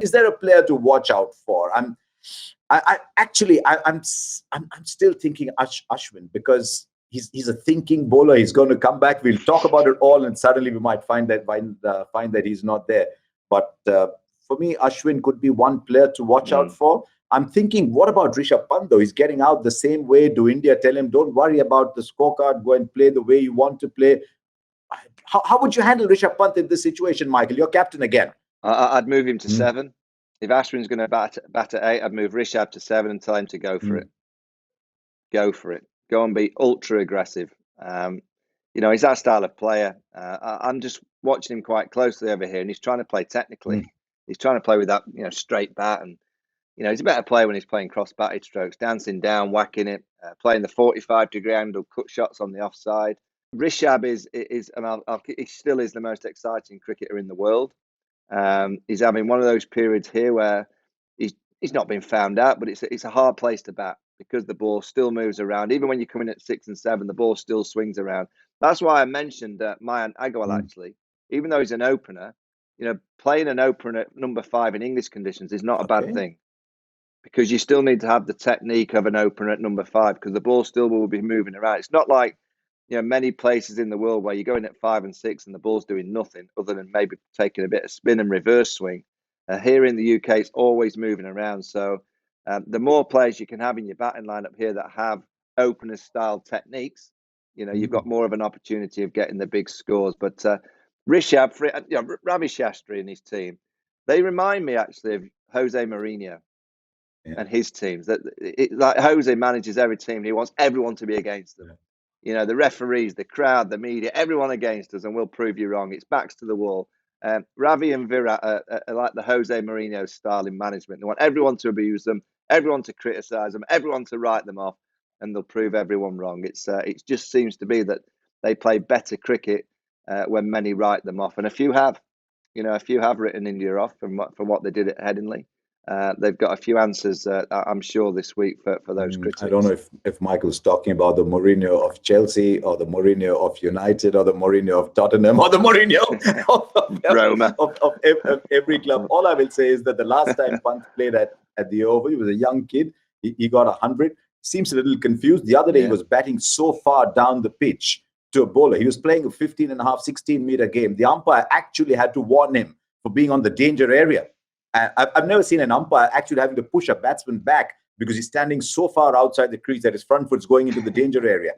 Is there a player to watch out for? I'm still thinking Ashwin, because he's a thinking bowler. He's going to come back. We'll talk about it all, and suddenly we might find that he's not there. But for me, Ashwin could be one player to watch out for. I'm thinking, what about Rishabh Pant, though? He's getting out the same way. Do India tell him, don't worry about the scorecard, go and play the way you want to play? How would you handle Rishabh Pant in this situation, Michael? You're captain again. I'd move him to 7. If Ashwin's going to bat at 8, I'd move Rishabh to 7 and tell him to go for it. Go for it. Go and be ultra aggressive. He's that style of player. I'm just watching him quite closely over here, and he's trying to play technically. He's trying to play with that, straight bat, and he's a better player when he's playing cross-batted strokes, dancing down, whacking it, playing the 45-degree angle, cut shots on the offside. Rishabh he still is the most exciting cricketer in the world. He's having one of those periods here where he's not been found out, but it's a hard place to bat because the ball still moves around. Even when you come in at 6 and 7, the ball still swings around. That's why I mentioned Mayan Agarwal, actually. Even though he's an opener, playing an opener at number 5 in English conditions is not a bad thing, because you still need to have the technique of an opener at number 5, because the ball still will be moving around. It's not like many places in the world where you go in at 5 and 6 and the ball's doing nothing other than maybe taking a bit of spin and reverse swing. Here in the UK, it's always moving around. So the more players you can have in your batting lineup here that have opener-style techniques, you've got more of an opportunity of getting the big scores. But Rishabh, Ravi Shastri and his team, they remind me actually of Jose Mourinho and his teams. Like Jose manages every team. He wants everyone to be against them. The referees, the crowd, the media, everyone against us, and we'll prove you wrong. It's backs to the wall. Ravi and Virat are like the Jose Mourinho style in management. They want everyone to abuse them, everyone to criticise them, everyone to write them off, and they'll prove everyone wrong. It just seems to be that they play better cricket when many write them off, and a few have written India off from what they did at Headingley. They've got a few answers, I'm sure, this week for those critics. I don't know if Michael's talking about the Mourinho of Chelsea, or the Mourinho of United, or the Mourinho of Tottenham, or the Mourinho of Roma, of every club. All I will say is that the last time Pant played at the Oval, he was a young kid. He got 100. Seems a little confused. The other day, he was batting so far down the pitch to a bowler. He was playing a 15.5, 16-meter game. The umpire actually had to warn him for being on the danger area. I've never seen an umpire actually having to push a batsman back because he's standing so far outside the crease that his front foot's going into the danger area.